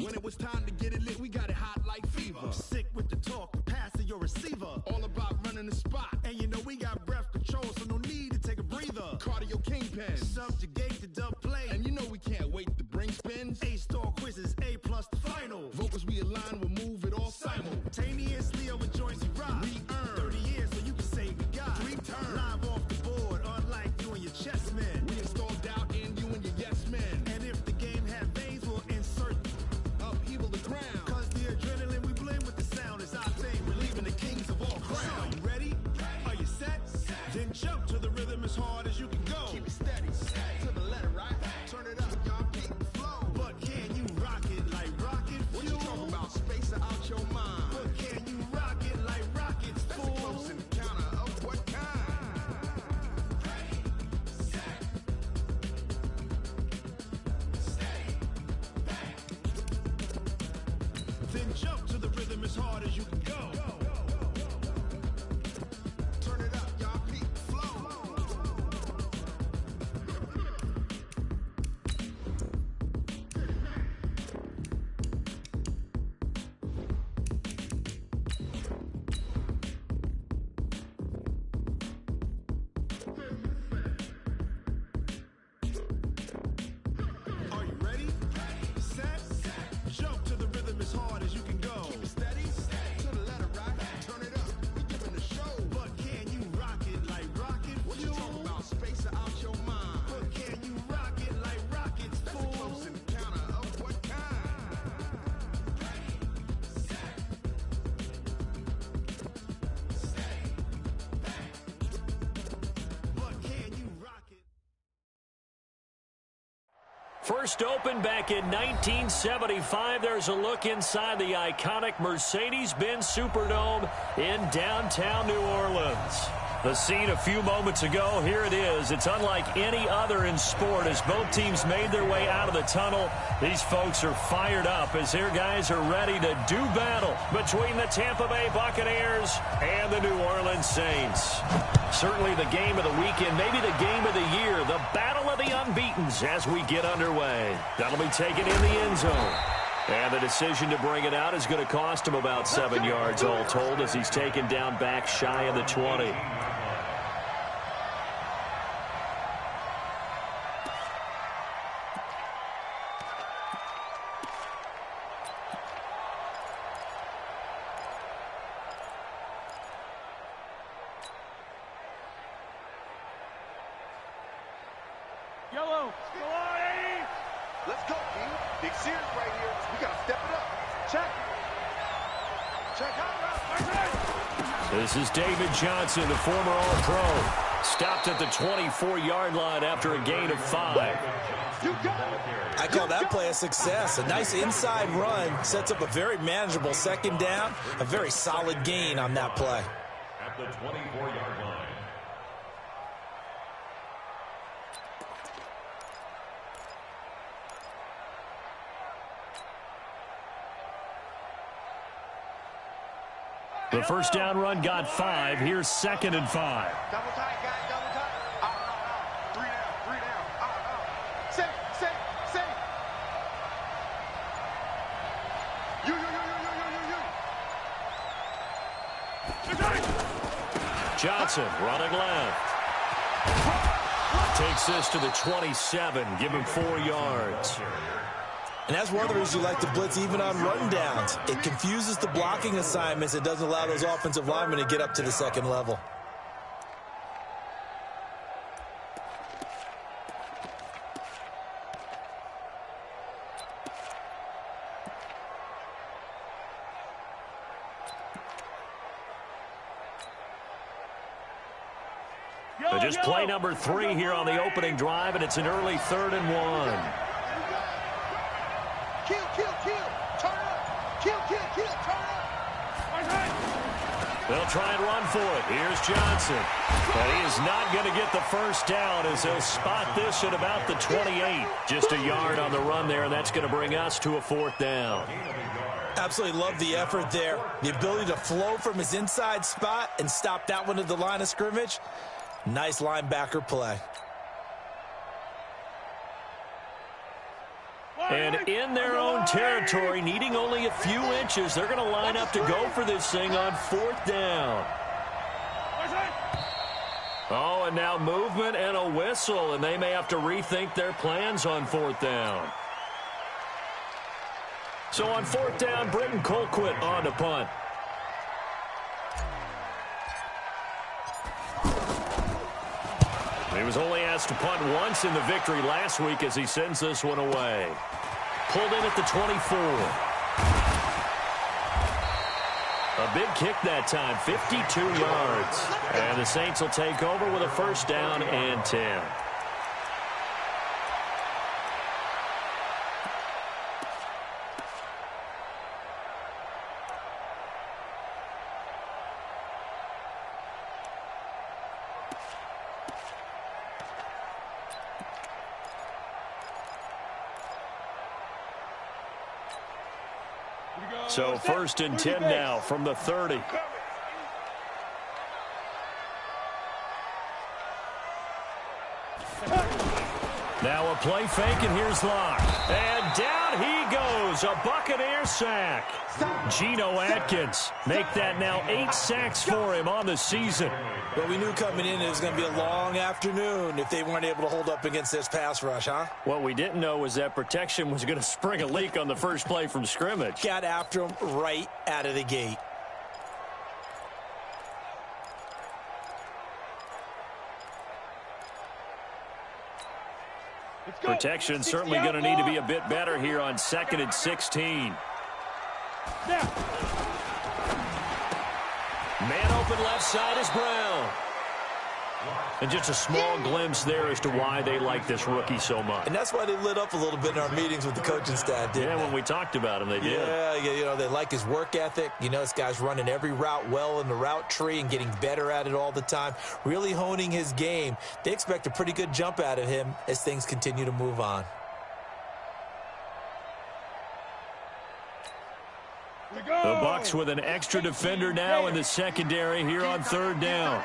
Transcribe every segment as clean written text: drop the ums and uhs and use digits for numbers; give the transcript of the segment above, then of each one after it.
When it was time to get it lit, we got it hot like fever. Sick with the talk, passing your receiver. All about running the spot. And you know we got breath control, so no need to take a breather. Cardio kingpin. Subjugate the dub play. And you know we can't wait to bring spins. A-star quizzes, A+ the final. Vocals we align, we'll move it all simultaneously over joints we rock. We earn 30 years, so you can say we got 3 turns. Live off the board, unlike you and your chess men. We install doubt in you and your yes men. And if the game had veins, we'll insert upheaval the ground. Cause the adrenaline we blend with the sound is our thing. We're leaving the kings of all crowns. So are you ready? Are you set? Then jump to the rhythm as hard as you can go. Keep it steady, to the letter, right? Turn it up, y'all keep the flow. But can you rock it like rocket fuel? What you talking about? Space out your mind. But can you rock it like rockets, That's fool? a close encounter of what kind? Ready, set, stay back. Then jump to the rhythm as hard as you can go. Turn it up, y'all keep the flow. Are you ready? Set, jump to the rhythm as hard as you can go. Keep it steady, to the letter, right? Turn it up, we giving the show. But can you rock it like rocket What you fuel? talking about? Space out your mind. But can you rock it like rockets, That's a fool? close encounter of what kind? But can you rock it? First opened back in 1975. There's a look inside the iconic Mercedes-Benz Superdome in downtown New Orleans. The scene a few moments ago, here it is. It's unlike any other in sport as both teams made their way out of the tunnel. These folks are fired up as their guys are ready to do battle between the Tampa Bay Buccaneers and the New Orleans Saints. Certainly the game of the weekend, maybe the game of the year, the battle of the unbeatens as we get underway. That'll be taken in the end zone. And the decision to bring it out is going to cost him about 7 yards all told as he's taken down back shy of the 20. Yellow. Let's go, King. Big series right here. We got to step it up. Check. Check out. This is David Johnson, the former All-Pro. Stopped at the 24-yard line after a gain of 5. I call that play a success. A nice inside run sets up a very manageable second down. A very solid gain on that play. At the 24-yard line. The first down run got 5. Here's 2nd and 5. Double tight, guys. Double tight. Out. 3 down. 3 down. Out. Safe. You. Johnson running left. Takes this to the 27. Give him 4 yards. And that's one of the reasons you like to blitz even on run downs. It confuses the blocking assignments. It doesn't allow those offensive linemen to get up to the second level. Just play number 3 here on the opening drive, and it's an early 3rd and 1. Kill. Turn up. Kill. Turn up. They'll try and run for it. Here's Johnson. But he is not going to get the first down as they'll spot this at about the 28. Just a yard on the run there, and that's going to bring us to a 4th down. Absolutely love the effort there. The ability to flow from his inside spot and stop that one at the line of scrimmage. Nice linebacker play. And in their own territory, needing only a few inches, they're going to line up to go for this thing on 4th down. Oh, and now movement and a whistle, and they may have to rethink their plans on 4th down. So on 4th down, Britton Colquitt on to punt. He was only asked to punt once in the victory last week as he sends this one away. Pulled in at the 24. A big kick that time, 52 yards. And the Saints will take over with a 1st down and 10. So 1st and 10 now from the 30. Now a play fake, and here's Locke. And down he goes, a Buccaneer sack. Geno Atkins, make that now 8 sacks for him on the season. But we knew coming in it was going to be a long afternoon if they weren't able to hold up against this pass rush, huh? What we didn't know was that protection was going to spring a leak on the first play from scrimmage. Got after him right out of the gate. Protection certainly going to need to be a bit better here on 2nd and 16. Man open left side is Brown. And just a small glimpse there as to why they like this rookie so much. And that's why they lit up a little bit in our meetings with the coaching staff, didn't they? When we talked about him, they did. Yeah, you know, they like his work ethic. You know, this guy's running every route well in the route tree and getting better at it all the time, really honing his game. They expect a pretty good jump out of him as things continue to move on. The Bucs with an extra defender now in the secondary here on 3rd down.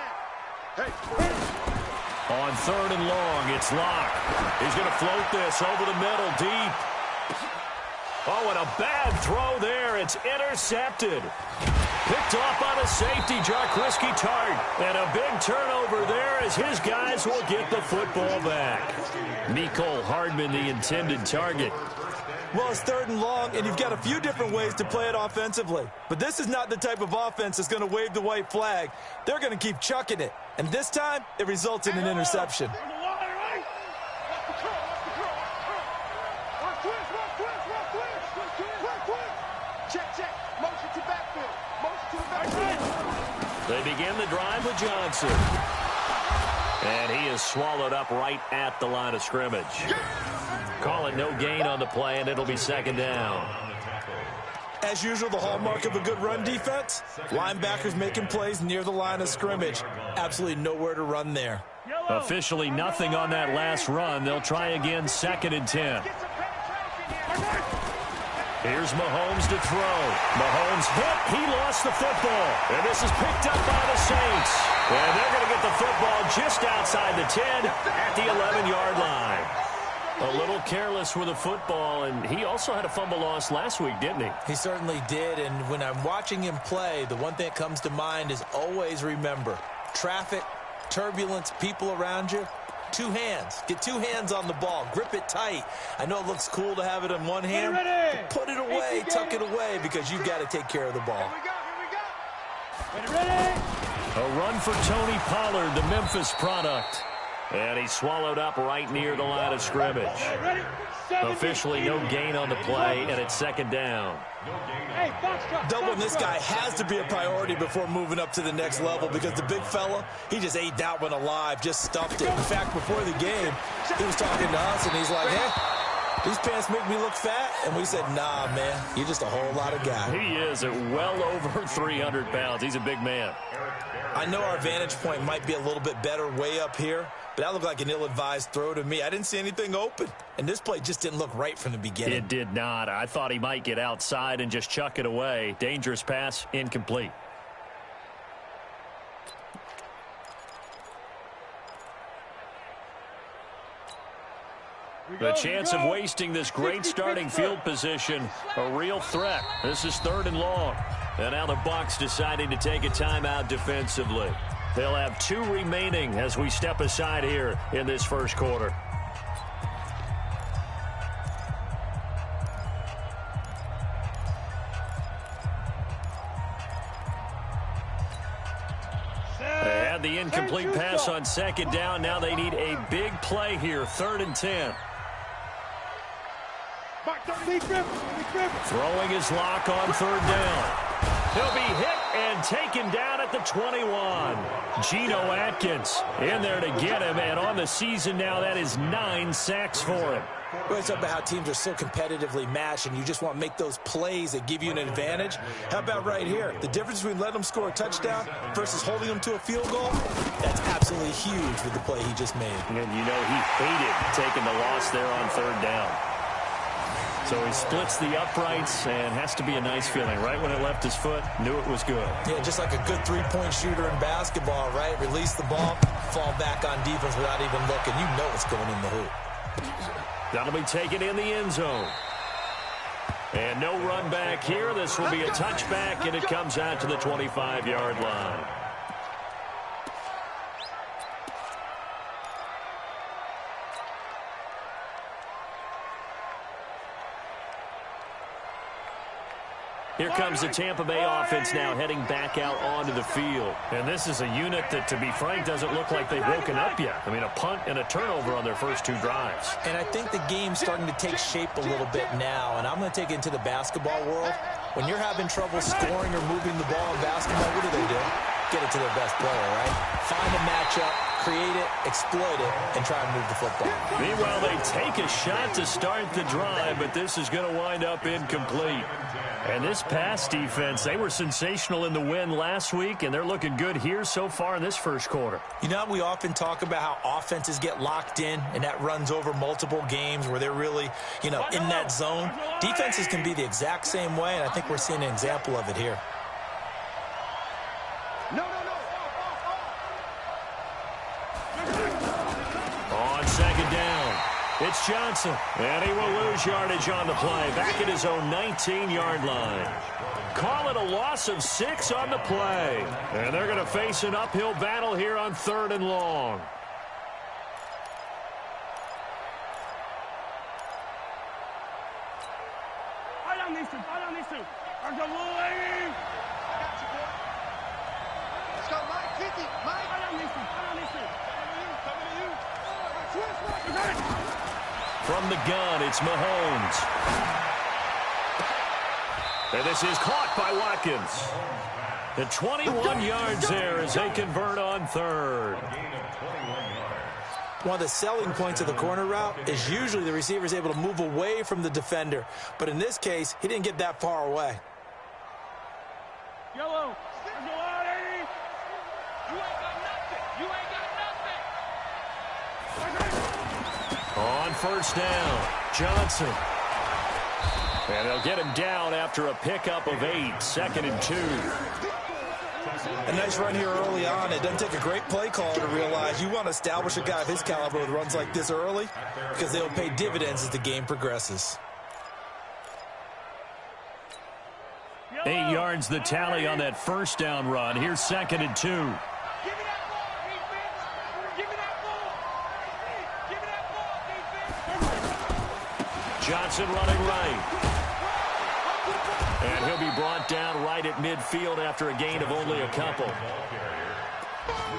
On 3rd and long, it's Locke. He's going to float this over the middle, deep. Oh, and a bad throw there. It's intercepted. Picked off on a safety, Jarkrisky Tart. And a big turnover there as his guys will get the football back. Mecole Hardman, the intended target. Well, it's 3rd and long, and you've got a few different ways to play it offensively. But this is not the type of offense that's going to wave the white flag. They're going to keep chucking it. And this time, it results in an interception. Check. Motion to backfield. Motion to the backfield. They begin the drive with Johnson. And he is swallowed up right at the line of scrimmage. Call it no gain on the play, and it'll be 2nd down. As usual, the hallmark of a good run defense, linebackers making plays near the line of scrimmage. Absolutely nowhere to run there. Officially nothing on that last run. They'll try again, 2nd and 10. Here's Mahomes to throw. Mahomes hit. He lost the football. And this is picked up by the Saints. And they're going to get the football just outside the 10 at the 11-yard line. A little careless with the football, and he also had a fumble loss last week, didn't he? He certainly did, and when I'm watching him play, the one thing that comes to mind is always remember, traffic, turbulence, people around you, 2 hands. Get 2 hands on the ball. Grip it tight. I know it looks cool to have it in one hand, but put it away, tuck it away, because you've got to take care of the ball. Here we go. Ready. A run for Tony Pollard, the Memphis product. And he's swallowed up right near the line of scrimmage. Officially no gain on the play, and it's 2nd down. Doubling this guy has to be a priority before moving up to the next level because the big fella, he just ate that one alive, just stuffed it. In fact, before the game, he was talking to us, and he's like, hey, these pants make me look fat. And we said, nah, man, you're just a whole lot of guy. He is at well over 300 pounds. He's a big man. I know our vantage point might be a little bit better way up here, but that looked like an ill-advised throw to me. I didn't see anything open, and this play just didn't look right from the beginning. It did not. I thought he might get outside and just chuck it away. Dangerous pass, incomplete. The chance of wasting this great starting field position, a real threat. This is 3rd and long. And now the Bucs deciding to take a timeout defensively. They'll have 2 remaining as we step aside here in this first quarter. They had the incomplete pass on 2nd down. Now they need a big play here, 3rd and 10. Throwing his lock on 3rd down. He'll be hit and taken down at the 21. Geno Atkins in there to get him, and on the season now, that is 9 sacks for him. Well, it's about how teams are so competitively matched, and you just want to make those plays that give you an advantage. How about right here? The difference between letting them score a touchdown versus holding them to a field goal, that's absolutely huge with the play he just made. And you know he hated taking the loss there on 3rd down. So he splits the uprights, and has to be a nice feeling. Right when it left his foot, knew it was good. Yeah, just like a good three-point shooter in basketball, right? Release the ball, fall back on defense without even looking. You know it's going in the hoop. That'll be taken in the end zone. And no run back here. This will be a touchback, and it comes out to the 25-yard line. Here comes the Tampa Bay offense now heading back out onto the field. And this is a unit that, to be frank, doesn't look like they've woken up yet. I mean, a punt and a turnover on their first 2 drives. And I think the game's starting to take shape a little bit now. And I'm going to take it into the basketball world. When you're having trouble scoring or moving the ball in basketball, what do? Get it to their best player, right? Find a matchup, create it, exploit it, and try and move the football. Meanwhile, they take a shot to start the drive, but this is going to wind up incomplete. And this pass defense, they were sensational in the win last week, and they're looking good here so far in this first quarter. You know, we often talk about how offenses get locked in, and that runs over multiple games where they're really, in that zone. Defenses can be the exact same way, and I think we're seeing an example of it here. On 2nd down, it's Johnson, and he will lose yardage on the play, back at his own 19-yard line. Call it a loss of 6 on the play, and they're going to face an uphill battle here on 3rd and long. From the gun, it's Mahomes. And this is caught by Watkins. And 21 yards there as they convert on 3rd. One of the selling points of the corner route is usually the receiver is able to move away from the defender. But in this case, he didn't get that far away. Yellow. On 1st down, Johnson. And they'll get him down after a pickup of 8, 2nd and 2. A nice run here early on. It doesn't take a great play caller to realize you want to establish a guy of his caliber with runs like this early because they'll pay dividends as the game progresses. 8 yards the tally on that 1st down run. Here's 2nd and 2. Johnson running right. And he'll be brought down right at midfield after a gain of only a couple.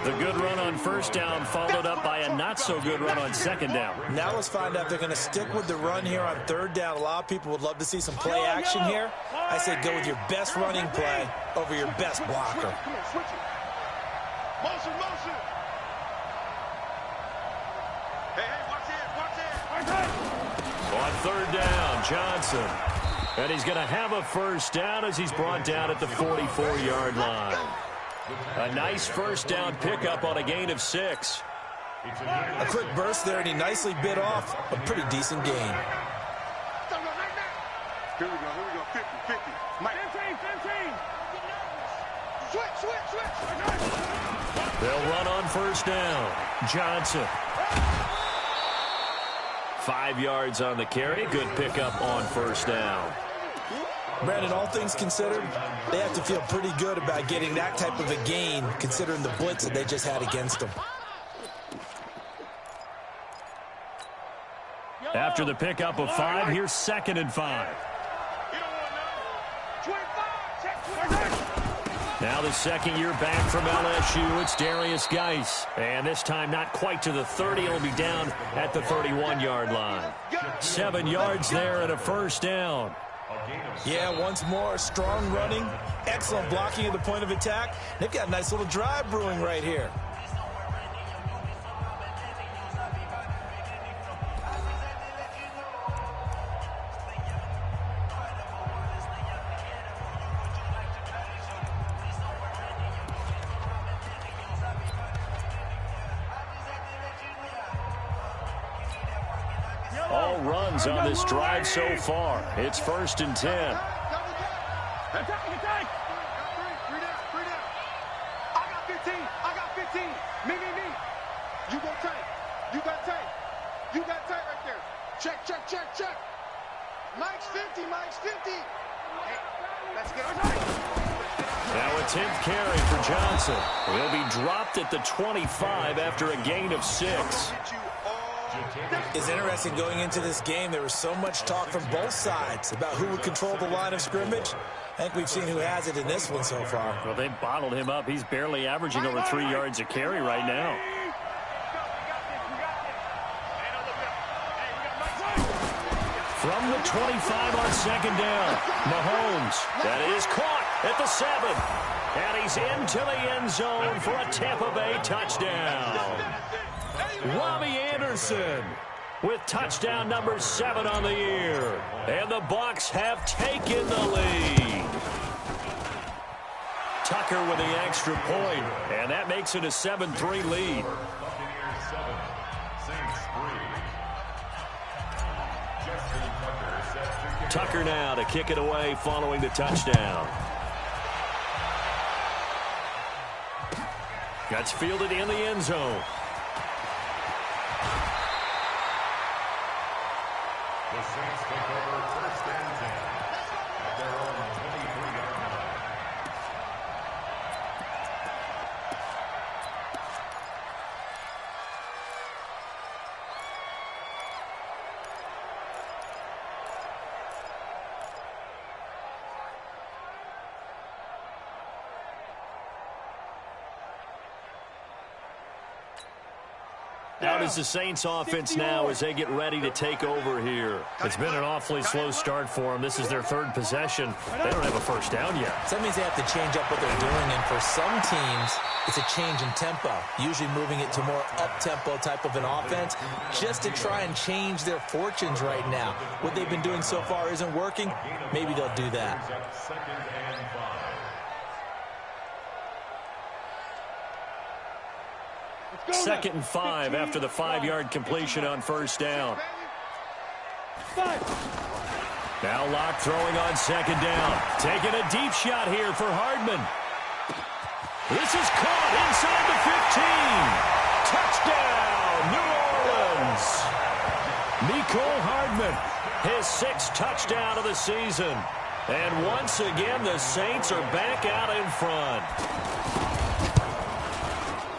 The good run on 1st down followed up by a not-so-good run on 2nd down. Now let's find out if they're going to stick with the run here on 3rd down. A lot of people would love to see some play action here. I say go with your best running play over your best blocker. Motion. Hey, watch it. On 3rd down, Johnson. And he's going to have a 1st down as he's brought down at the 44-yard line. A nice 1st down pickup on a gain of 6. A quick burst there, and he nicely bit off a pretty decent gain. Here we go. 50. Mike. 15. Switch. They'll run on 1st down. Johnson. 5 yards on the carry. Good pickup on first down. Brandon, all things considered, they have to feel pretty good about getting that type of a gain, considering the blitz that they just had against them. After the pickup of 5, here's 2nd and 5. Now the second year back from LSU, it's Darius Geis. And this time not quite to the 30. It'll be down at the 31-yard line. 7 yards there and a first down. Yeah, once more, strong running, excellent blocking at the point of attack. They've got a nice little drive brewing right here. All runs on this drive so far. It's 1st and 10. Attack! I got 15. I got 15. Me. You go tank. You got tank. You got tank right there. Check. Mike's 50. Hey, let's get our Now a 10th carry for Johnson. He'll be dropped at the 25 after a gain of 6. It's interesting going into this game. There was so much talk from both sides about who would control the line of scrimmage. I think we've seen who has it in this one so far. Well, they bottled him up. He's barely averaging over 3 yards a carry right now. From the 25 on 2nd down, Mahomes. That is caught at the 7. And he's into the end zone for a Tampa Bay touchdown. Robbie Anderson with touchdown number 7 on the year. And the Bucs have taken the lead. Tucker with the extra point, and that makes it a 7-3 lead. Tucker now to kick it away following the touchdown. That's fielded in the end zone. The Saints take over 1st and 10 at their own 23-yard line. Out is the Saints offense now as they get ready to take over here. It's been an awfully slow start for them. This is their 3rd possession. They don't have a first down yet. So that means they have to change up what they're doing, and for some teams, it's a change in tempo, usually moving it to more up-tempo type of an offense just to try and change their fortunes right now. What they've been doing so far isn't working. Maybe they'll do that. 2nd and 5. 2nd and 5 after the 5-yard completion on first down. Now Locke throwing on 2nd down. Taking a deep shot here for Hardman. This is caught inside the 15. Touchdown, New Orleans. Mecole Hardman, his 6th touchdown of the season. And once again, the Saints are back out in front.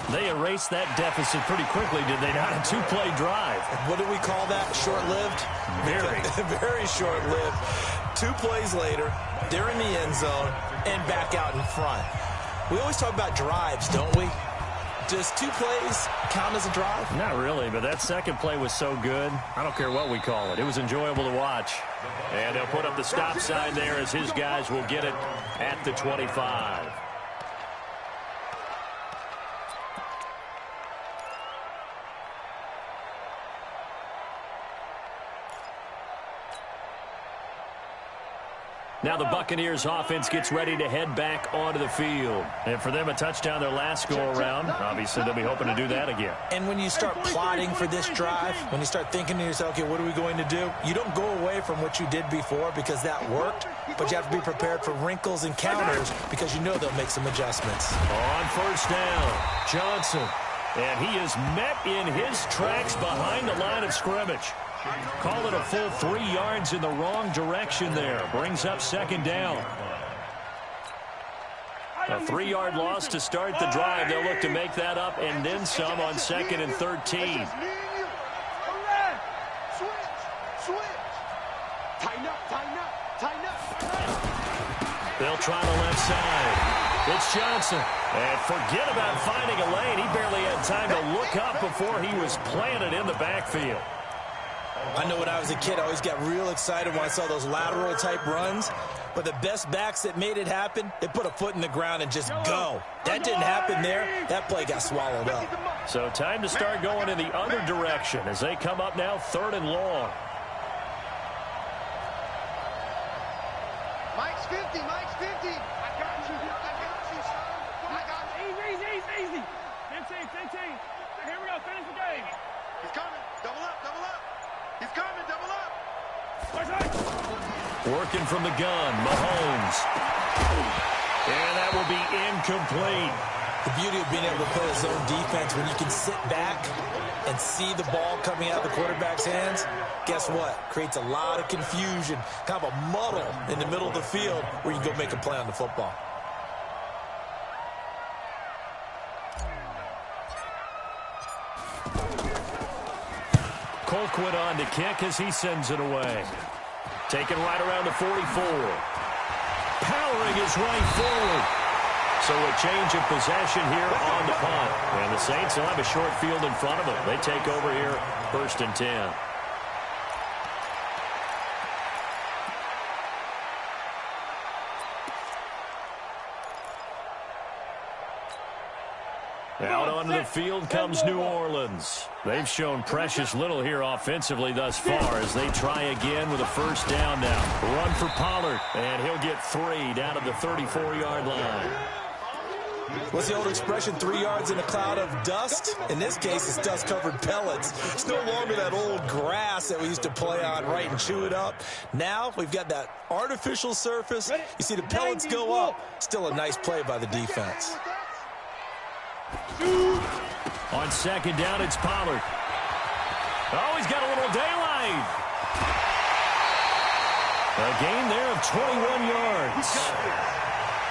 They erased that deficit pretty quickly, did they not? A 2-play drive. What do we call that? Short-lived? Very. Very short-lived. 2 plays later, they're in the end zone and back out in front. We always talk about drives, don't we? Does 2 plays count as a drive? Not really, but that second play was so good. I don't care what we call it. It was enjoyable to watch. And they'll put up the stop sign there as his guys will get it at the 25. Now the Buccaneers offense gets ready to head back onto the field. And for them, a touchdown their last go-around. Obviously, they'll be hoping to do that again. And when you start plotting for this drive, when you start thinking to yourself, okay, what are we going to do? You don't go away from what you did before because that worked, but you have to be prepared for wrinkles and counters because you know they'll make some adjustments. On first down, Johnson. And he is met in his tracks behind the line of scrimmage. Call it a full 3 yards in the wrong direction there. Brings up second down. A 3-yard loss to start the drive. They'll look to make that up and then some on 2nd and 13. They'll try the left side. It's Johnson. And forget about finding a lane. He barely had time to look up before he was planted in the backfield. I know when I was a kid, I always got real excited when I saw those lateral type runs. But the best backs that made it happen, they put a foot in the ground and just go. That didn't happen there. That play got swallowed up. So time to start going in the other direction as they come up now 3rd and long. Mike's 50, Mike's 50. I got you, son. I got you. Easy. 15. Here we go, finish the game. He's coming. Double up. He's coming, double up. Working from the gun, Mahomes. And that will be incomplete. The beauty of being able to play a zone defense, when you can sit back and see the ball coming out of the quarterback's hands, guess what? Creates a lot of confusion, kind of a muddle in the middle of the field where you can go make a play on the football. Colquitt on to kick as he sends it away. Taken right around the 44. Powering his way forward. So a change of possession here on the punt. And the Saints will have a short field in front of them. They take over here 1st and 10. Out onto the field comes New Orleans. They've shown precious little here offensively thus far as they try again with a 1st down now. Run for Pollard, and he'll get 3 down at the 34-yard line. What's the old expression, 3 yards in a cloud of dust? In this case, it's dust-covered pellets. It's no longer that old grass that we used to play on, right, and chew it up. Now we've got that artificial surface. You see the pellets go up. Still a nice play by the defense. On 2nd down, it's Pollard. Oh, he's got a little daylight. A gain there of 21 yards.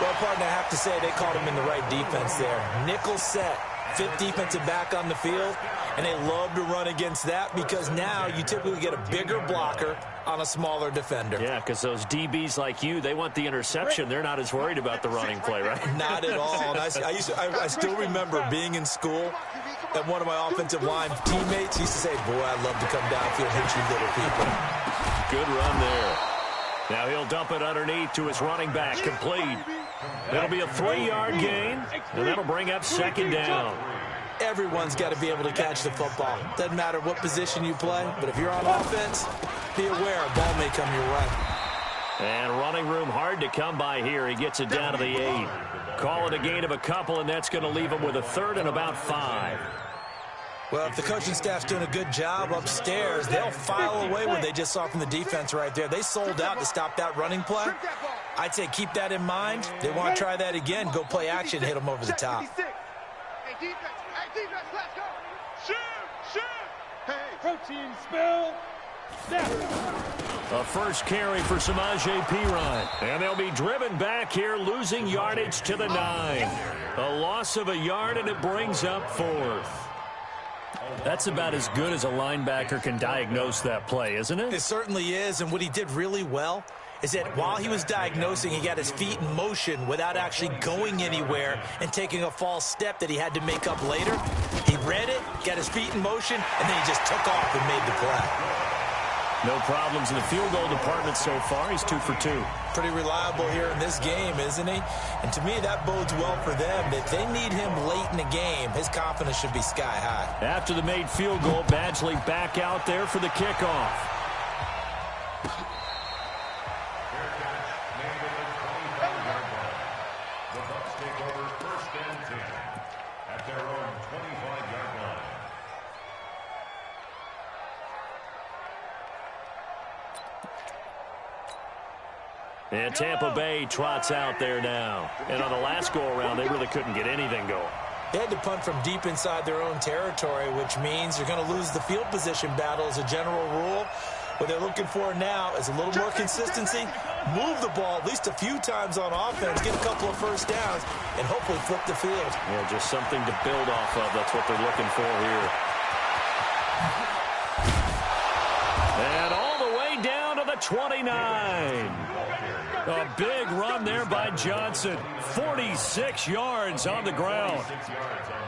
Well, partner, I have to say they called him in the right defense there. Nickel set, 5th defensive back on the field, and they love to run against that because now you typically get a bigger blocker on a smaller defender. Yeah, because those DBs like you, they want the interception. They're not as worried about the running play, right? Not at all. And I still remember being in school, and one of my offensive line teammates used to say, boy, I'd love to come downfield and hit you little people. Good run there. Now he'll dump it underneath to his running back, complete. It'll be a 3-yard gain, and that'll bring up 2nd down. Everyone's got to be able to catch the football. Doesn't matter what position you play, but if you're on offense, be aware a ball may come your way. And running room hard to come by here. He gets it down to the 8. Call it a gain of a couple, and that's going to leave him with a 3rd and about 5. Well, if the coaching staff's doing a good job upstairs, they'll file away what they just saw from the defense right there. They sold out to stop that running play. I'd say keep that in mind. They want to try that again. Go play action, hit them over the top. Hey, defense, let's go. Shoot. Hey. Protein spill. A first carry for Samaje Perine. And they'll be driven back here, losing yardage to the 9. A loss of a yard, and it brings up 4th. That's about as good as a linebacker can diagnose that play, isn't it? It certainly is, and what he did really well is that while he was diagnosing, he got his feet in motion without actually going anywhere and taking a false step that he had to make up later. He read it, got his feet in motion, and then he just took off and made the play. No problems in the field goal department so far. He's 2 for 2. Pretty reliable here in this game, isn't he? And to me, that bodes well for them. If they need him late in the game, his confidence should be sky high. After the made field goal, Badgley back out there for the kickoff. The Bucs take over 1st and 10 at their own 25-yard line. And Tampa Bay trots out there now. And on the last go-around, they really couldn't get anything going. They had to punt from deep inside their own territory, which means you're going to lose the field position battle as a general rule. What they're looking for now is a little more consistency, move the ball at least a few times on offense, get a couple of first downs, and hopefully flip the field. Yeah, just something to build off of. That's what they're looking for here. And all the way down to the 29. A big run there by Johnson. 46 yards on the ground.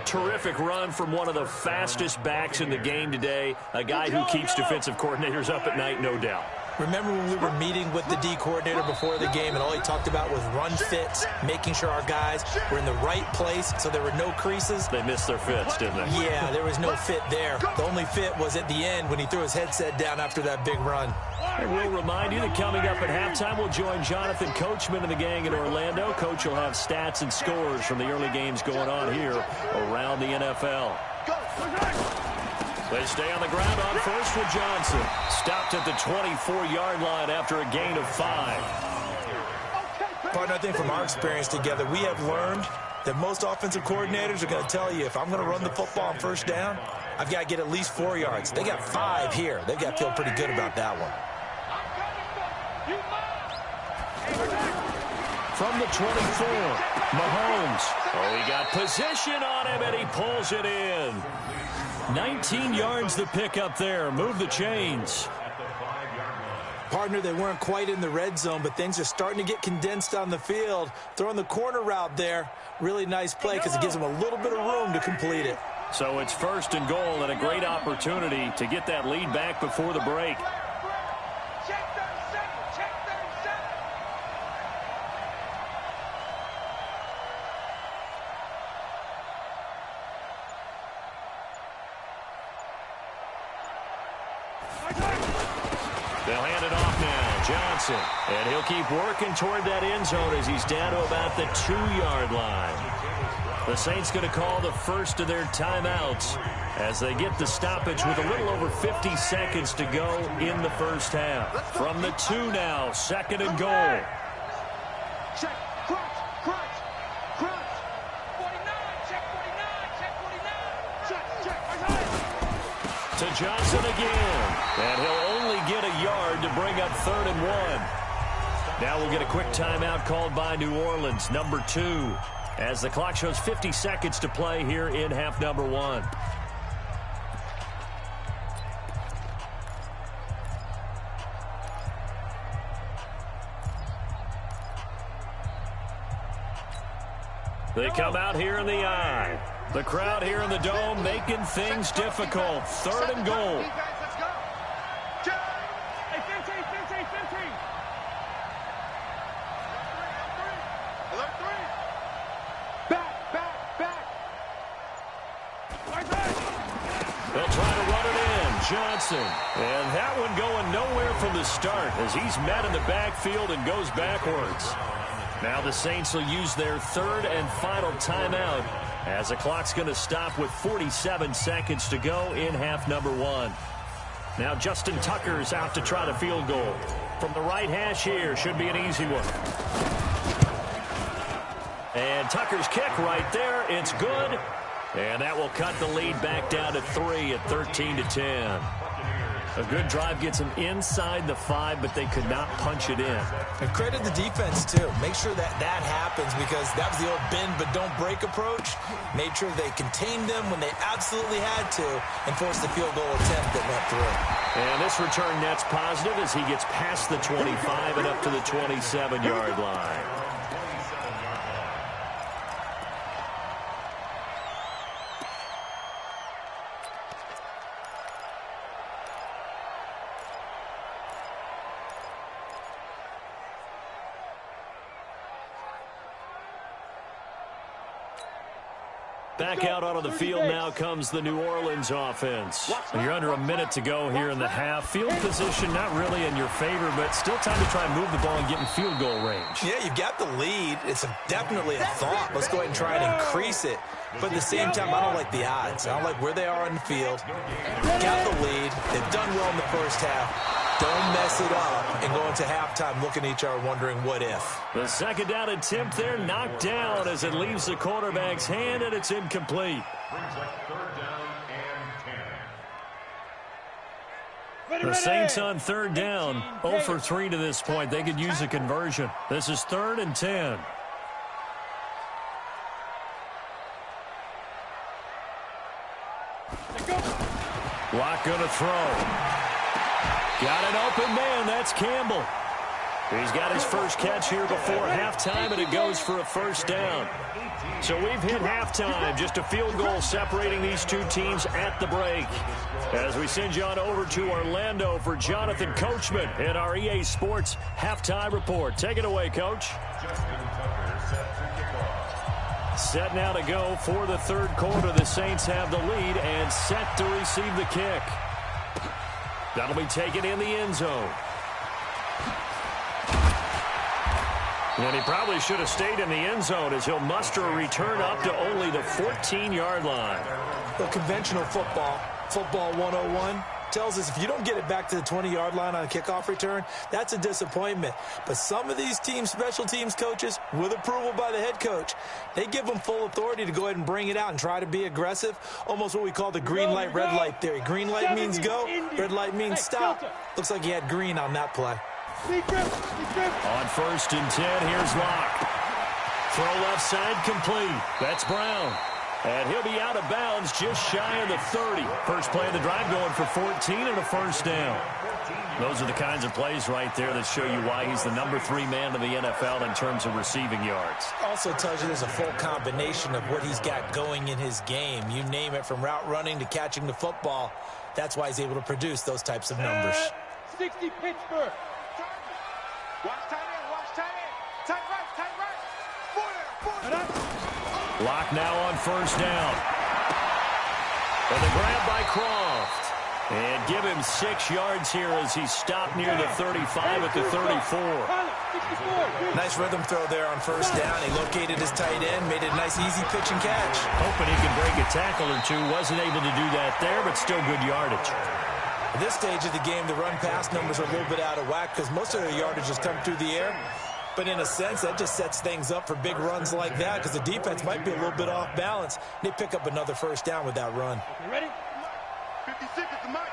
Terrific run from one of the fastest backs in the game today. A guy who keeps defensive coordinators up at night, no doubt. Remember when we were meeting with the D coordinator before the game and all he talked about was run fits, making sure our guys were in the right place so there were no creases? They missed their fits, didn't they? Yeah, there was no fit there. The only fit was at the end when he threw his headset down after that big run. And we'll remind you that coming up at halftime, we'll join Jonathan Coachman and the gang in Orlando. Coach will have stats and scores from the early games going on here around the NFL. They stay on the ground on first with Johnson. Stopped at the 24-yard line after a gain of 5. Partner, I think from our experience together, we have learned that most offensive coordinators are going to tell you, if I'm going to run the football on first down, I've got to get at least 4 yards. They got 5 here. They've got to feel pretty good about that one. From the 24, Mahomes. Oh, he got position on him, and he pulls it in. 19 yards the pick up there. Move the chains. Partner, they weren't quite in the red zone, but things are starting to get condensed on the field. Throwing the corner route there. Really nice play because it gives them a little bit of room to complete it. So it's first and goal and a great opportunity to get that lead back before the break. They'll hand it off now. Johnson. And he'll keep working toward that end zone as he's down to about the 2-yard line. The Saints going to call the first of their timeouts as they get the stoppage with a little over 50 seconds to go in the first half. From the 2 now, second and goal. Check, crunch, crunch, crunch. 49, check 49, check 49. Check. To Johnson again. And he'll only get a yard to bring up third and 1. Now we'll get a quick timeout called by New Orleans, number 2. As the clock shows 50 seconds to play here in half number 1. They come out here in the eye. The crowd here in the dome making things difficult. Third and goal. Let's go. Hey, 15. Alert 3. Back. They'll try to run it in. Johnson. And that one going nowhere from the start as he's met in the backfield and goes backwards. Now the Saints will use their third and final timeout as the clock's going to stop with 47 seconds to go in half number 1. Now Justin Tucker's out to try the field goal. From the right hash here, should be an easy one. And Tucker's kick right there, it's good. And that will cut the lead back down to 3 at 13-10. A good drive gets them inside the 5, but they could not punch it in. And credit the defense, too. Make sure that happens because that was the old bend but don't break approach. Made sure they contained them when they absolutely had to and forced the field goal attempt that went through. And this return net's positive as he gets past the 25 and up to the 27-yard line. Back out onto the field now comes the New Orleans offense. You're under a minute to go here in the half. Field position not really in your favor, but still time to try and move the ball and get in field goal range. Yeah, you've got the lead. It's definitely a thought. Let's go ahead and try and increase it. But at the same time, I don't like the odds. I don't like where they are on the field. Got the lead. They've done well in the first half. Don't mess it up and go into halftime looking at each other wondering what if. The second down attempt there knocked down as it leaves the quarterback's hand, and it's incomplete. Brings up third down and 10. The Saints on third down, 0 for 3 to this point. They could use a conversion. This is 3rd and 10. Locke going to throw. Got an open man. That's Campbell. He's got his first catch here before halftime, and it goes for a first down. So we've hit halftime. Just a field goal separating these two teams at the break. As we send you on over to Orlando for Jonathan Coachman in our EA Sports halftime report. Take it away, Coach. Set now to go for the third quarter. The Saints have the lead and set to receive the kick. That'll be taken in the end zone. And he probably should have stayed in the end zone as he'll muster a return up to only the 14-yard line. The conventional football 101, tells us if you don't get it back to the 20-yard line on a kickoff return, that's a disappointment. But some of these teams, special teams coaches, with approval by the head coach, they give them full authority to go ahead and bring it out and try to be aggressive, almost what we call the green light, red light theory. Green light means go, red light means stop. Looks like he had green on that play. On 1st and 10, here's Locke. Throw left side complete. That's Brown. And he'll be out of bounds just shy of the 30. First play of the drive going for 14 and a first down. Those are the kinds of plays right there that show you why he's the number 3 man in the NFL in terms of receiving yards. Also tells you there's a full combination of what he's got going in his game. You name it, from route running to catching the football. That's why he's able to produce those types of numbers. 60 Pittsburgh. Watch tight end, watch tight end. Tight right, 4 down. Locke now on first down. And the grab by Croft. And give him 6 yards here as he stopped near the 35 at the 34. Nice rhythm throw there on first down. He located his tight end, made it a nice easy pitch and catch. Hoping he could break a tackle or two. Wasn't able to do that there, but still good yardage. At this stage of the game, the run-pass numbers are a little bit out of whack because most of their yardage has come through the air. But in a sense, that just sets things up for big runs like that because the defense might be a little bit off balance. They pick up another first down with that run. You ready? 56 is the mic.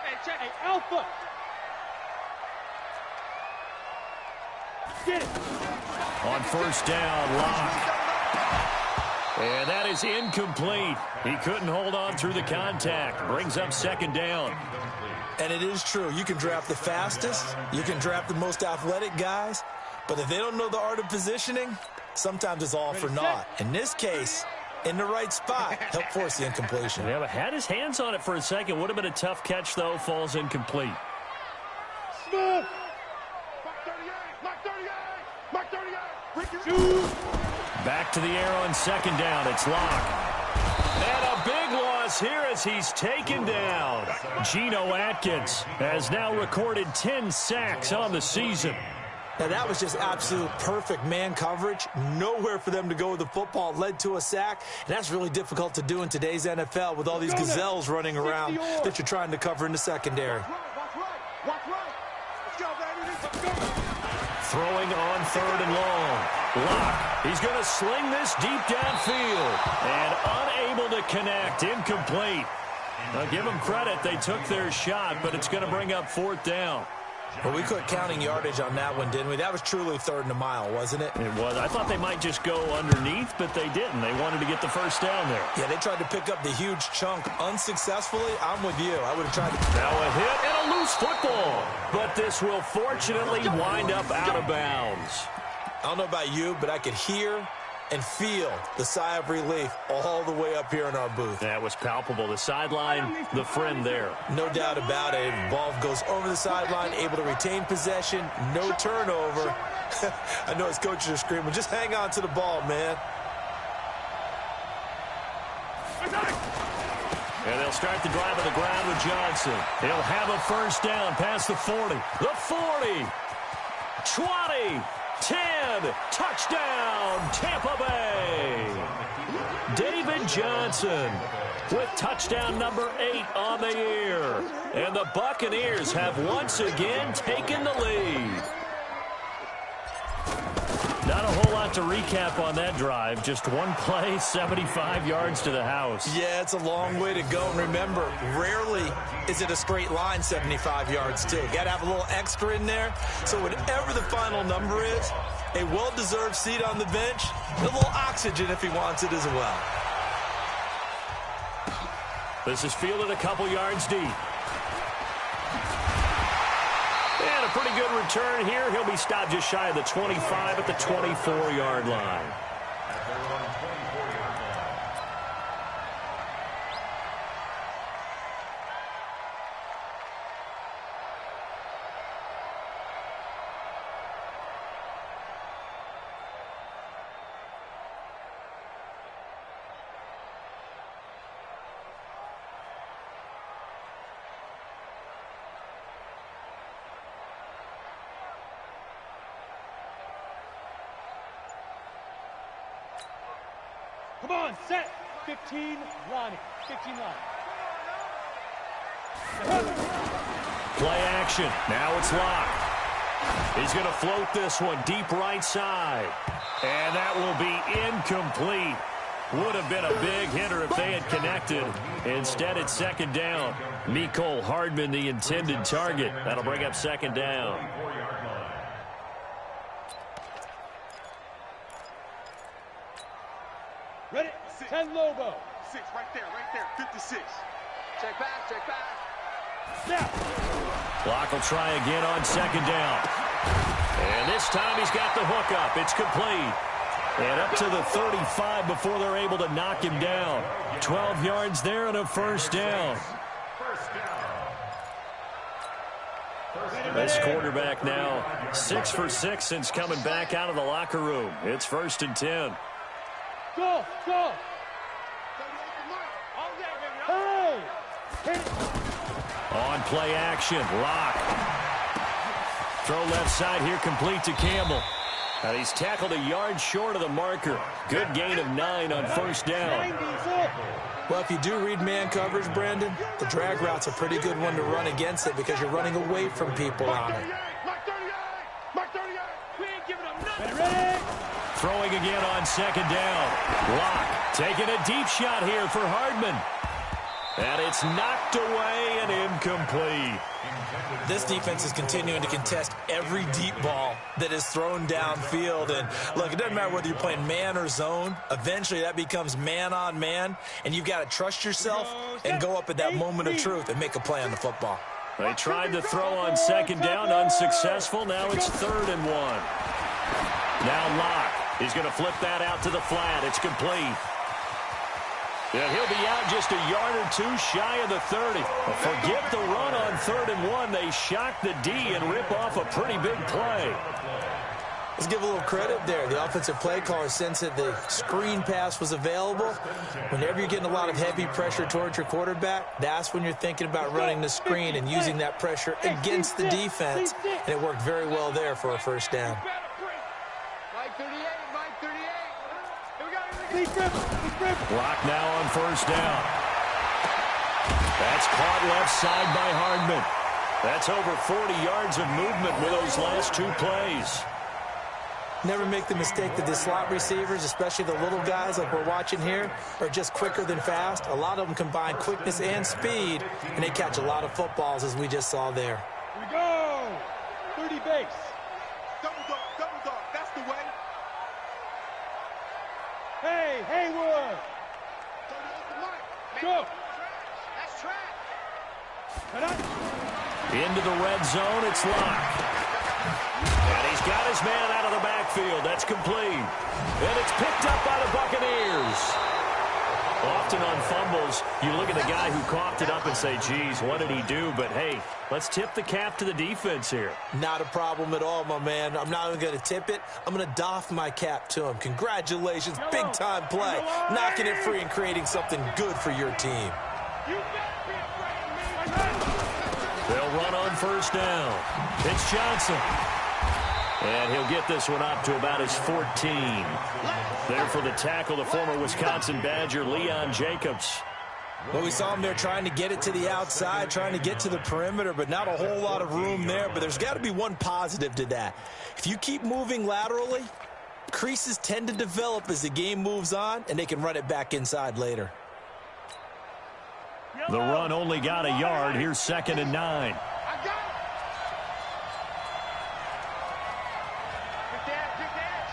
Hey, check. Hey, Alpha. Get it. On first down, Locke. And that is incomplete. He couldn't hold on through the contact. Brings up second down. And it is true. You can draft the fastest. You can draft the most athletic guys. But if they don't know the art of positioning, sometimes it's all for naught. In this case, in the right spot, helped force the incompletion. Yeah, but had his hands on it for a second. Would have been a tough catch, though. Falls incomplete. Smooth. Mark 38, Mark 38. Back to the air on second down. It's Locke. And a big loss here as he's taken down. Geno Atkins has now recorded 10 sacks on the season. Now, that was just absolute perfect man coverage. Nowhere for them to go with the football. Led to a sack. And that's really difficult to do in today's NFL with all these gazelles running around that you're trying to cover in the secondary. Watch right. Let's go, baby. Let's go. Throwing on third and long. Locke, he's going to sling this deep downfield. And unable to connect. Incomplete. Now, give them credit. They took their shot, but it's going to bring up fourth down. Well, we quit counting yardage on that one, didn't we? That was truly 3rd and a mile, wasn't it? It was. I thought they might just go underneath, but they didn't. They wanted to get the first down there. Yeah, they tried to pick up the huge chunk unsuccessfully. I'm with you. I would have tried to. Now a hit and a loose football. But this will fortunately wind up out of bounds. I don't know about you, but I could hear and feel the sigh of relief all the way up here in our booth. That was palpable. The sideline, the friend there. No doubt about it. Ball goes over the sideline, able to retain possession, no turnover. I know his coaches are screaming, just hang on to the ball, man. And they'll start the drive on the ground with Johnson. He'll have a first down past the 40. The 40. 20. 10, touchdown, Tampa Bay. David Johnson with touchdown number 8 on the year. And the Buccaneers have once again taken the lead. Not a whole lot to recap on that drive. Just one play, 75 yards to the house. Yeah, it's a long way to go. And remember, rarely is it a straight line 75 yards, too. Got to have a little extra in there. So whatever the final number is, a well-deserved seat on the bench, a little oxygen if he wants it as well. This is fielded a couple yards deep. And a pretty good return here. He'll be stopped just shy of the 25 at the 24-yard line. Come on, set. 15 lining. 15 lining. Play action. Now it's locked. He's going to float this one deep right side. And that will be incomplete. Would have been a big hitter if they had connected. Instead, it's second down. Mecole Hardman, the intended target. That'll bring up second down. Ready? 10 Lobo. 6 right there, 56. Check back, check back. Snap. Clock will try again on second down. And this time he's got the hook up. It's complete. And up to the 35 before they're able to knock him down. 12 yards there and a first down. This quarterback now 6 for 6 since coming back out of the locker room. It's first and 10. Go, go. Hey! Hit it. On play action, lock. Throw left side here, complete to Campbell. And he's tackled a yard short of the marker. Good gain of 9 on first down. Well, if you do read man coverage, Brandon, the drag route's a pretty good one to run against it because you're running away from people on it. Mark 38. We ain't giving up nothing. Ready? Throwing again on second down. Lock taking a deep shot here for Hardman. And it's knocked away and incomplete. This defense is continuing to contest every deep ball that is thrown downfield. And look, it doesn't matter whether you're playing man or zone. Eventually that becomes man on man. And you've got to trust yourself and go up at that moment of truth and make a play on the football. They tried to throw on second down, unsuccessful. Now it's 3rd and 1. Now Lock. He's going to flip that out to the flat. It's complete. And he'll be out just a yard or 2 shy of the 30. Forget the run on 3rd and 1. They shock the D and rip off a pretty big play. Let's give a little credit there. The offensive play caller sensed that the screen pass was available. Whenever you're getting a lot of heavy pressure towards your quarterback, that's when you're thinking about running the screen and using that pressure against the defense. And it worked very well there for a first down. Lock now on first down. That's caught left side by Hardman. That's over 40 yards of movement with those last 2 plays. Never make the mistake that the slot receivers, especially the little guys like we're watching here, are just quicker than fast. A lot of them combine quickness and speed, and they catch a lot of footballs, as we just saw there. Here we go. 30 base. Double dog, that's the way. Hey, Haywood. Go. That's track. Into the red zone, it's Lock. And he's got his man out of the backfield. That's complete. And it's picked up by the Buccaneers. Often on fumbles, you look at the guy who coughed it up and say, geez, what did he do? But, hey, let's tip the cap to the defense here. Not a problem at all, my man. I'm not even going to tip it. I'm going to doff my cap to him. Congratulations. Big-time play. Knocking it free and creating something good for your team. They'll run on first down. It's Johnson. And he'll get this one up to about his 14. There for the tackle, the former Wisconsin Badger, Leon Jacobs. Well, we saw him there trying to get it to the outside, trying to get to the perimeter, but not a whole lot of room there. But there's got to be one positive to that. If you keep moving laterally, creases tend to develop as the game moves on, and they can run it back inside later. The run only got a yard. Here's 2nd and 9. I got it. Good dash.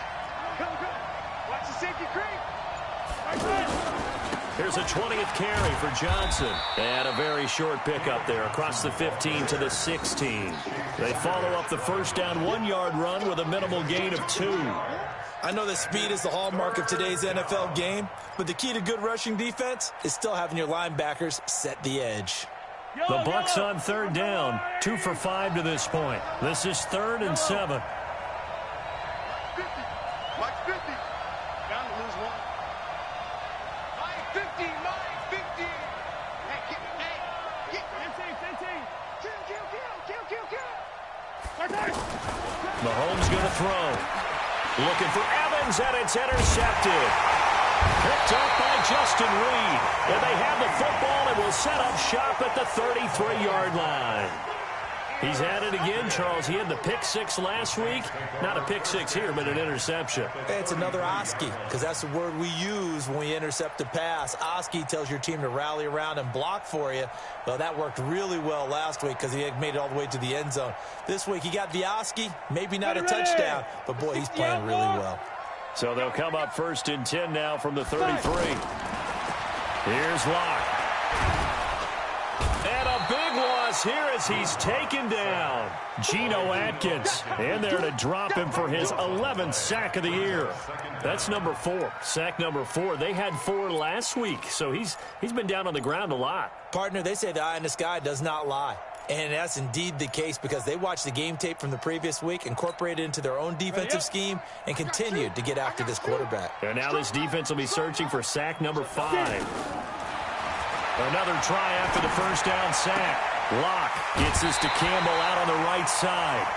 Come. Watch the safety creep. Here's a 20th carry for Johnson. And a very short pickup there across the 15 to the 16. They follow up the first down 1-yard run with a minimal gain of 2. I know that speed is the hallmark of today's NFL game, but the key to good rushing defense is still having your linebackers set the edge. The Bucs on 3rd down, 2 for 5 to this point. This is 3rd and 7. 50. Mike 50. Bound to lose one. Mike 50. Mike 50. Hey, get. Kill. Mahomes going to throw. Looking for Evans, and it's intercepted. Picked up by Justin Reed. And they have the football and will set up shop at the 33-yard line. He's had it again, Charles. He had the pick 6 last week. Not a pick 6 here, but an interception. It's another Oski, because that's the word we use when we intercept a pass. Oski tells your team to rally around and block for you. Well, that worked really well last week because he had made it all the way to the end zone. This week, he got the Oski, maybe not a touchdown, but, boy, he's playing really well. So they'll come up 1st and 10 now from the 33. Here's Locke. And a big loss here as he's taken down. Geno Atkins in there to drop him for his 11th sack of the year. That's number 4. Sack number 4. They had 4 last week, so he's been down on the ground a lot. Partner, they say the eye in the sky does not lie. And that's indeed the case because they watched the game tape from the previous week, incorporated it into their own defensive scheme, and continued to get after this quarterback. And now this defense will be searching for sack number 5. Another try after the first down sack. Locke gets this to Campbell out on the right side.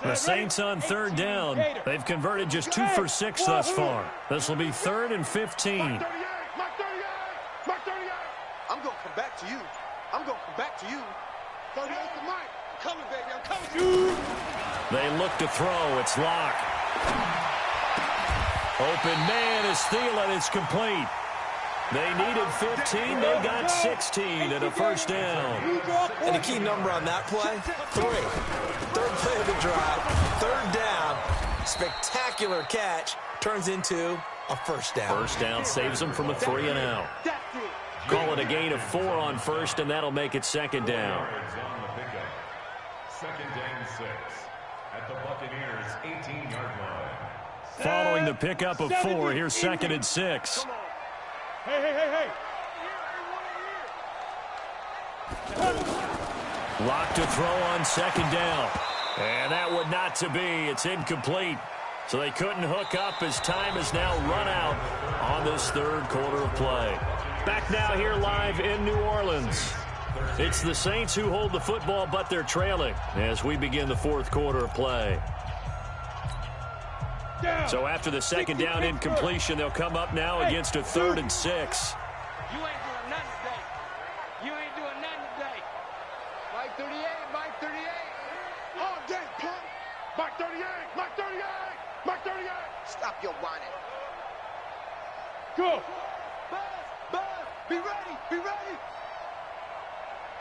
The Saints on 3rd down. They've converted just 2 for 6 thus far. This will be 3rd and 15. Mike 38. I'm going to come back to you. 38 to Mike. I'm coming, baby. I'm coming to you. They look to throw. It's Locke. Open man is Thielen. It's complete. They needed 15. They got 16 and a first down. And the key number on that play, 3. 3rd play of the drive, 3rd down, spectacular catch, turns into a first down. First down saves them from a 3 and out. Call it a gain of 4 on 1st, and that'll make it 2nd down. 2nd and 6 at the Buccaneers' 18-yard line. Following the pickup of 4, here's 2nd and 6. Hey. Locke to throw on 2nd down. And that would not to be. It's incomplete. So they couldn't hook up as time has now run out on this 3rd quarter of play. Back now here live in New Orleans. It's the Saints who hold the football, but they're trailing as we begin the 4th quarter of play. So after the 2nd down incompletion, they'll come up now against a 3rd and 6. You ain't doing nothing today. Mike 38. Oh, dang, punk. Mike 38. Stop your whining. Go. Buzz. Be ready.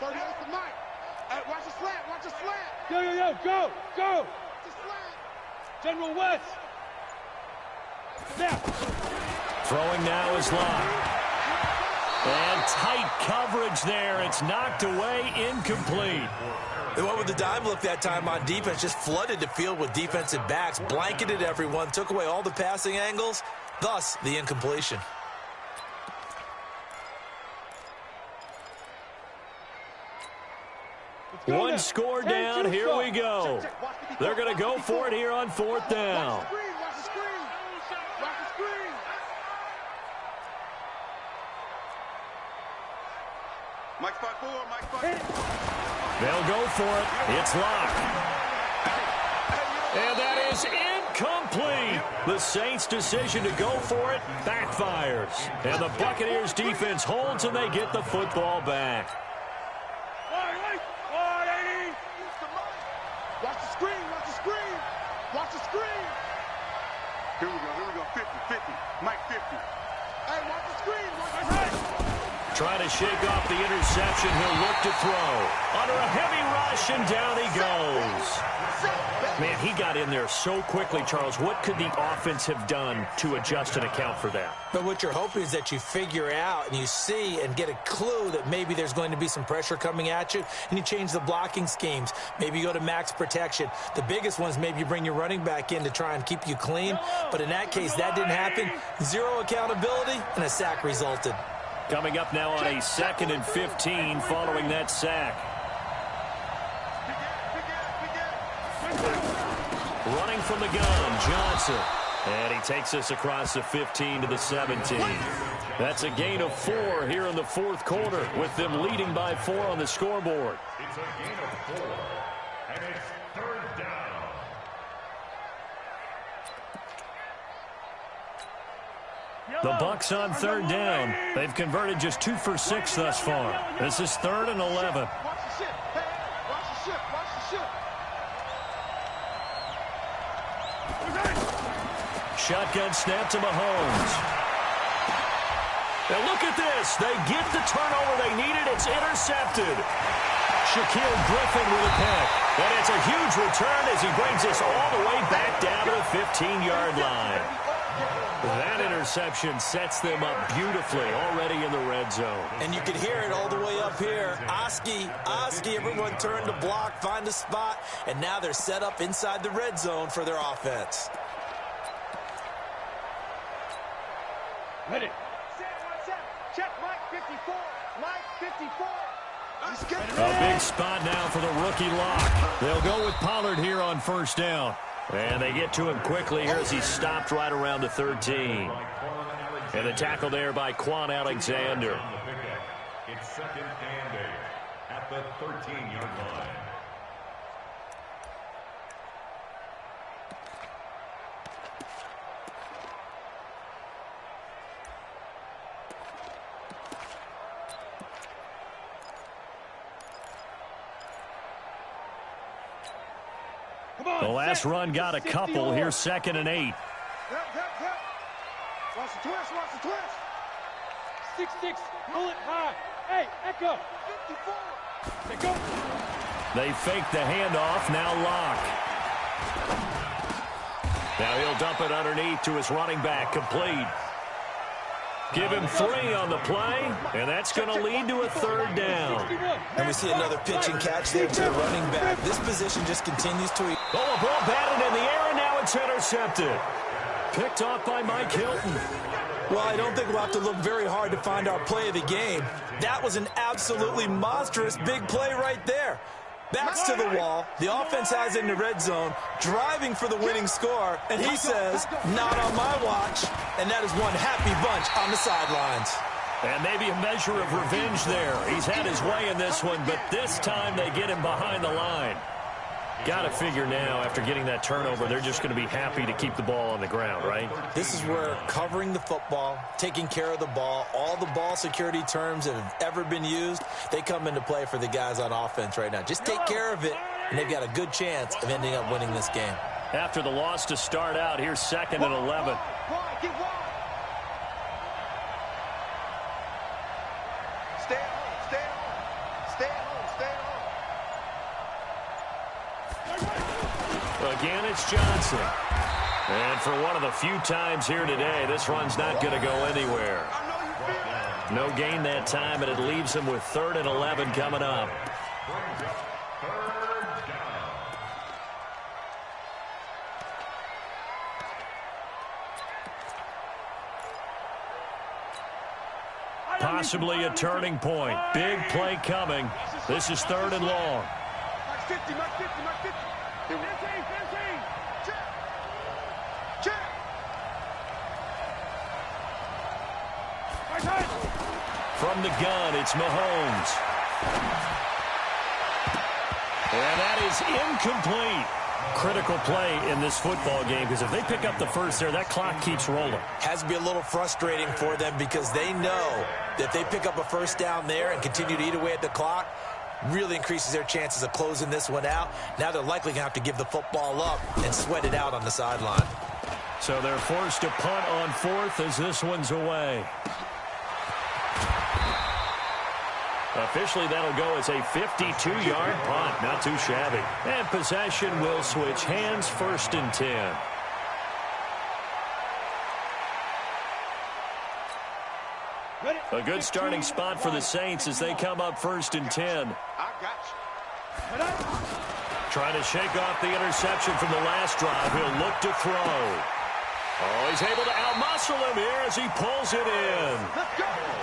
38 to Mike. Hey, watch the slant. Yo, go. Watch the slant. General West. Now. Throwing now is Locke. And tight coverage there. It's knocked away, incomplete. They went with the dime look that time on defense, just flooded the field with defensive backs, blanketed everyone, took away all the passing angles, thus the incompletion. Let's One score down. Here we go. They're going to go for it here on 4th down. Watch the screen. Watch the screen. Mike spot 4. Mike spot 4. They'll go for it. It's locked. And that is incomplete. The Saints' decision to go for it backfires. And the Buccaneers' defense holds, and they get the football back. Watch the screen. Watch the screen. Watch the screen. Here we go. 50. Mike 50. Hey, watch the screen. Watch the screen. Trying to shake off the interception. He'll look to throw. Under a heavy rush, and down he goes. Man, he got in there so quickly, Charles. What could the offense have done to adjust and account for that? But what you're hoping is that you figure out and you see and get a clue that maybe there's going to be some pressure coming at you, and you change the blocking schemes. Maybe you go to max protection. The biggest one is maybe you bring your running back in to try and keep you clean. But in that case, that didn't happen. Zero accountability, and a sack resulted. Coming up now on a 2nd and 15 following that sack. Running from the gun, Johnson. And he takes us across the 15 to the 17. That's a gain of 4 here in the 4th quarter, with them leading by 4 on the scoreboard. It's a gain of 4, and it's 3rd down. The Bucs on 3rd down. They've converted just 2 for 6 thus far. This is 3rd and 11. Watch the shit. Hey, watch the shit. Watch the shit. Shotgun snap to Mahomes. Now look at this. They get the turnover they needed. It's intercepted. Shaquille Griffin with a pick. And it's a huge return as he brings us all the way back down to the 15-yard line. That interception sets them up beautifully already in the red zone. And you could hear it all the way up here. Oski, everyone turned to block, find a spot, and now they're set up inside the red zone for their offense. Ready. Check Mike 54. Mike 54. A big spot now for the rookie lock. They'll go with Pollard here on 1st down. And they get to him quickly here as he stopped right around the 13. And the tackle there by Quan Alexander. It's 2nd and 8 at the 13-yard line. The last run got a couple. Here's 2nd and 8. Watch the twist. Watch the twist. 6-6. Pull it high. Hey, Echo. 54. Hey, go. They fake the handoff. Now Lock. Now he'll dump it underneath to his running back. Complete. Give him 3 on the play, and that's going to lead to a 3rd down. And we see another pitch and catch there to the running back. This position just continues to... Oh, a ball batted in the air, and now it's intercepted. Picked off by Mike Hilton. Well, I don't think we'll have to look very hard to find our play of the game. That was an absolutely monstrous big play right there. Backs to the wall. The offense has in the red zone, driving for the winning score, and he says, not on my watch. And that is one happy bunch on the sidelines. And maybe a measure of revenge there. He's had his way in this one, but this time they get him behind the line. Got to figure now, after getting that turnover, they're just going to be happy to keep the ball on the ground, right? This is where covering the football, taking care of the ball, all the ball security terms that have ever been used, they come into play for the guys on offense right now. Just take care of it, and they've got a good chance of ending up winning this game. After the loss to start out, here's 2nd and 11. Get wide. Stay at home. Stay at home. Stay at home. Stay at home. Again, it's Johnson. And for one of the few times here today, this run's not going to go anywhere. No gain that time, and it leaves him with 3rd and 11 coming up. Possibly a turning point. Big play coming. This is 3rd and long. 50, Mike 50, Mike 50. 15, 15. Check. Check. Right side. From the gun, it's Mahomes. And that is incomplete. Critical play in this football game, because if they pick up the first there, that clock keeps rolling. Has to be a little frustrating for them because they know that if they pick up a first down there and continue to eat away at the clock, really increases their chances of closing this one out. Now they're likely going to have to give the football up and sweat it out on the sideline. So they're forced to punt on fourth as this one's away. Officially, that'll go as a 52-yard punt. Not too shabby. And possession will switch hands, 1st and 10. A good starting spot for the Saints as they come up 1st and 10. I got you. Trying to shake off the interception from the last drive. He'll look to throw. Oh, he's able to outmuscle him here as he pulls it in.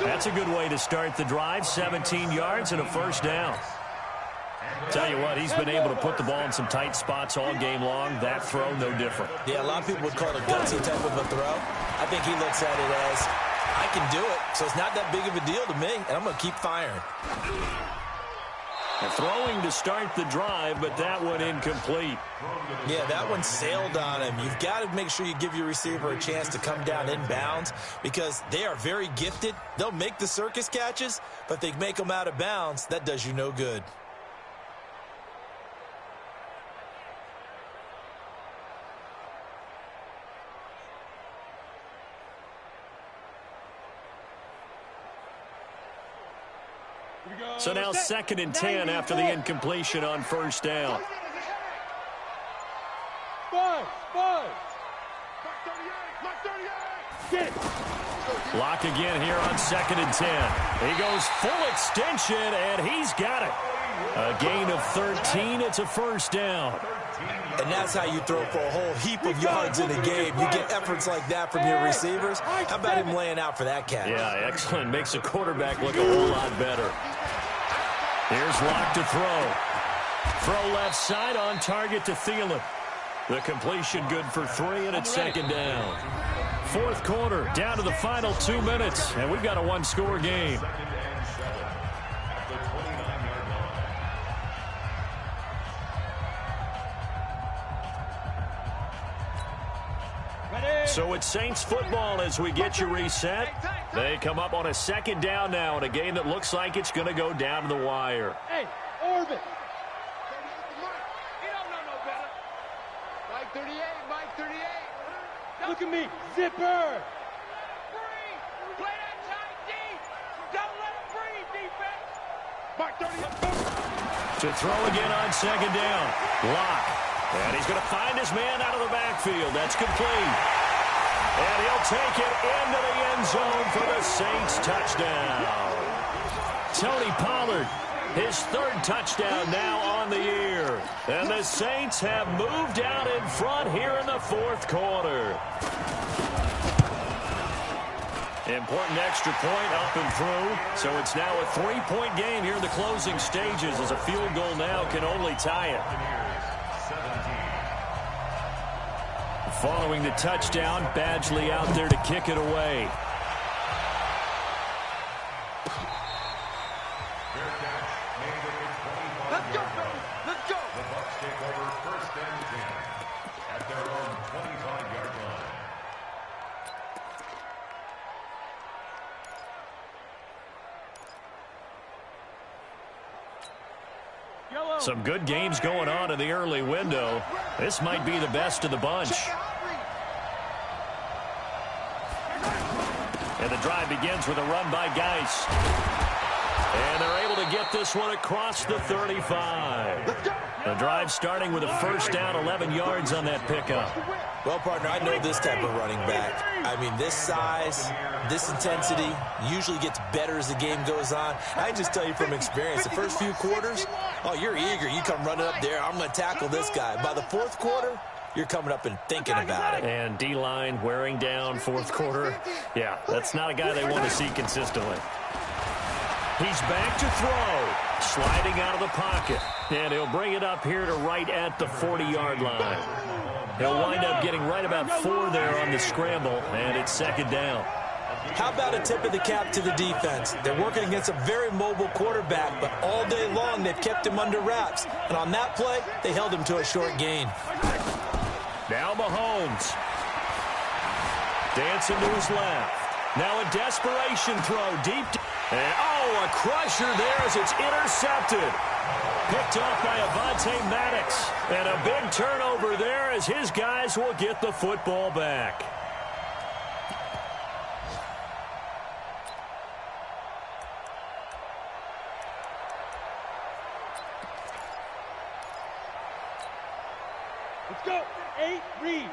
That's a good way to start the drive. 17 yards and a first down. Tell you what, he's been able to put the ball in some tight spots all game long. That throw, no different. Yeah, a lot of people would call it a gutsy type of a throw. I think he looks at it as, I can do it, so it's not that big of a deal to me, and I'm going to keep firing. Throwing to start the drive, but that one incomplete. Yeah, that one sailed on him. You've got to make sure you give your receiver a chance to come down inbounds because they are very gifted. They'll make the circus catches, but if they make them out of bounds, that does you no good. So now 2nd and 10 after the incompletion on first down. Five. Get it. Lock again here on 2nd and 10. He goes full extension, and he's got it. A gain of 13. It's a first down. And that's how you throw for a whole heap of yards in a game. You get efforts like that from your receivers. How about him laying out for that catch? Yeah, excellent. Makes a quarterback look a whole lot better. Here's Locke to throw. Throw left side on target to Thielen. The completion good for 3, and it's 2nd down. 4th quarter, down to the final 2 minutes, and we've got a one-score game. So it's Saints football as we get you reset. They come up on a 2nd down now in a game that looks like it's going to go down to the wire. Hey, Orbit. He don't know no better. Mike 38, Mike 38. Look at me. Zipper. Breathe. Play that tight deep. Don't let him breathe, defense. Mike 38. To throw again on 2nd down. Locke. And he's going to find his man out of the backfield. That's complete. And he'll take it into the end zone for the Saints touchdown. Tony Pollard, his 3rd touchdown now on the year. And the Saints have moved out in front here in the 4th quarter. Important extra point up and through. So it's now a 3-point game here in the closing stages as a field goal now can only tie it. Following the touchdown, Badgley out there to kick it away. Let's go, baby. Let's go. The Bucs take over 1st and 10 at their own 25-yard line. Some good games going on in the early window. This might be the best of the bunch. And the drive begins with a run by Geis. And they're able to get this one across the 35. The drive starting with a first down, 11 yards on that pickup. Well, partner, I know this type of running back. I mean, this size, this intensity usually gets better as the game goes on. I just tell you from experience, the first few quarters, oh, you're eager. You come running up there, I'm going to tackle this guy. By the 4th quarter, you're coming up and thinking about it. And D-line wearing down 4th quarter. Yeah, that's not a guy they want to see consistently. He's back to throw. Sliding out of the pocket. And he'll bring it up here to right at the 40-yard line. He'll wind up getting right about 4 there on the scramble, and it's second down. How about a tip of the cap to the defense? They're working against a very mobile quarterback, but all day long they've kept him under wraps. And on that play, they held him to a short gain. Now Mahomes. Dancing to his left. Now a desperation throw deep. And, oh, a crusher there as it's intercepted. Picked off by Avonte Maddox. And a big turnover there as his guys will get the football back. Let's go. 8, read.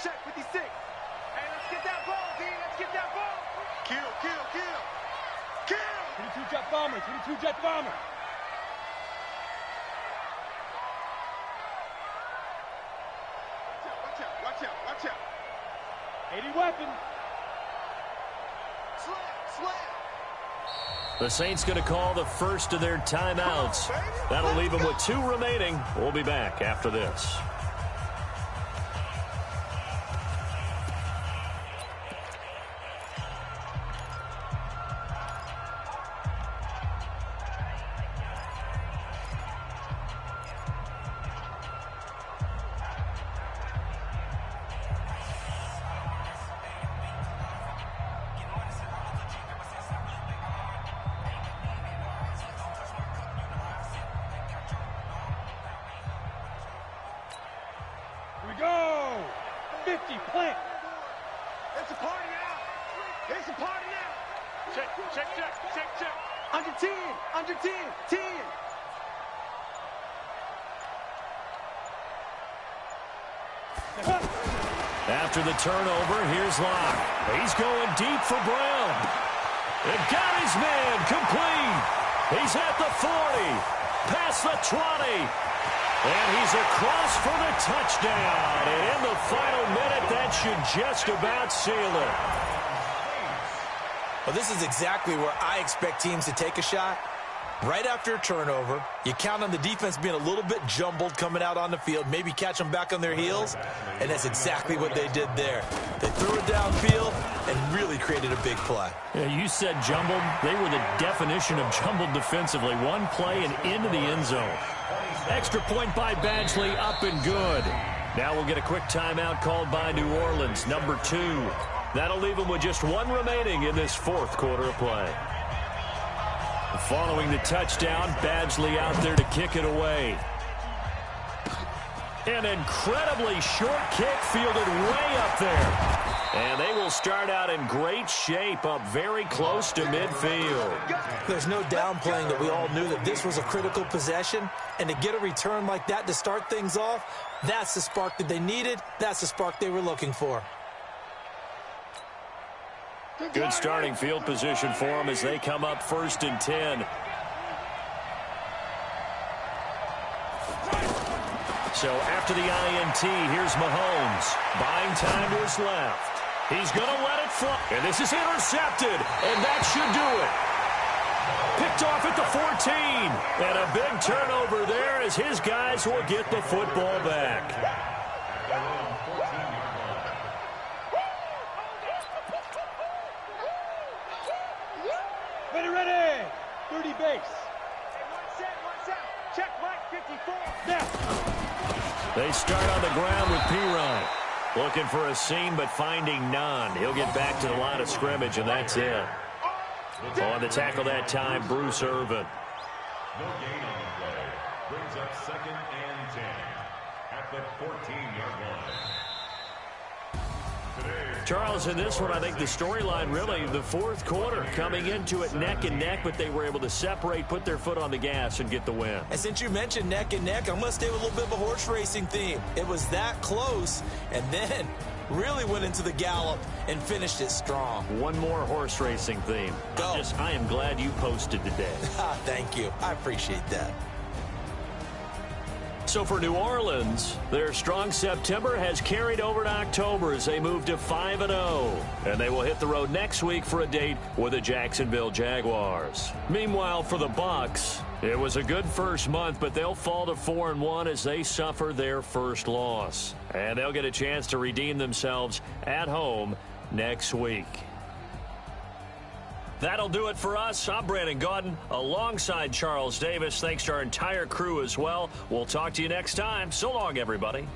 Check 56. Hey, let's get that ball, D. Let's get that ball. Kill, kill, kill. Kill. 22 jet bomber. 22 jet bomber. Watch out, watch out, watch out. 80 weapon. Slam, slam. The Saints going to call the first of their timeouts. That'll leave them with 2 remaining. We'll be back after this. Here we go. 50, plant. It's a party now. It's a party now. Check, check, check, check, check. Under 10, under 10, 10. After the turnover, here's Locke. He's going deep for Brown. It got his man complete. He's at the 40, past the 20. And he's across for the touchdown. And in the final minute, that should just about seal it. Well, this is exactly where I expect teams to take a shot. Right after a turnover, you count on the defense being a little bit jumbled coming out on the field, maybe catch them back on their heels, and that's exactly what they did there. They threw it downfield and really created a big play. Yeah, you said jumbled. They were the definition of jumbled defensively. One play and into the end zone. Extra point by Badgley, up and good. Now we'll get a quick timeout called by New Orleans, number 2. That'll leave them with just 1 remaining in this 4th quarter of play. Following the touchdown, Badgley out there to kick it away. An incredibly short kick fielded way up there. And they will start out in great shape, up very close to midfield. There's no downplaying that we all knew that this was a critical possession, and to get a return like that to start things off, that's the spark that they needed. That's the spark they were looking for. Good starting field position for them as they come up 1st and 10. So after the INT, here's Mahomes. Buying time to his left. He's going to let it fly. And this is intercepted. And that should do it. Picked off at the 14. And a big turnover there as his guys will get the football back. Ready. 30 base. Hey, one set. Check Mike 54. Now. They start on the ground with P-Ryan. Looking for a seam, but finding none. He'll get back to the line of scrimmage, and that's it. On the tackle that time, Bruce Irvin. No gain on the play. Brings up 2nd and 10 at the 14-yard line. Charles, in this one, I think the storyline really, the 4th quarter, coming into it neck and neck, but they were able to separate, put their foot on the gas, and get the win. And since you mentioned neck and neck, I'm going to stay with a little bit of a horse racing theme. It was that close, and then really went into the gallop and finished it strong. One more horse racing theme. Go. I am glad you posted today. Thank you. I appreciate that. So for New Orleans, their strong September has carried over to October as they move to 5-0. And they will hit the road next week for a date with the Jacksonville Jaguars. Meanwhile, for the Bucs, It was a good first month, but they'll fall to 4-1 as they suffer their first loss. And they'll get a chance to redeem themselves at home next week. That'll do it for us. I'm Brandon Gaudin alongside Charles Davis. Thanks to our entire crew as well. We'll talk to you next time. So long, everybody.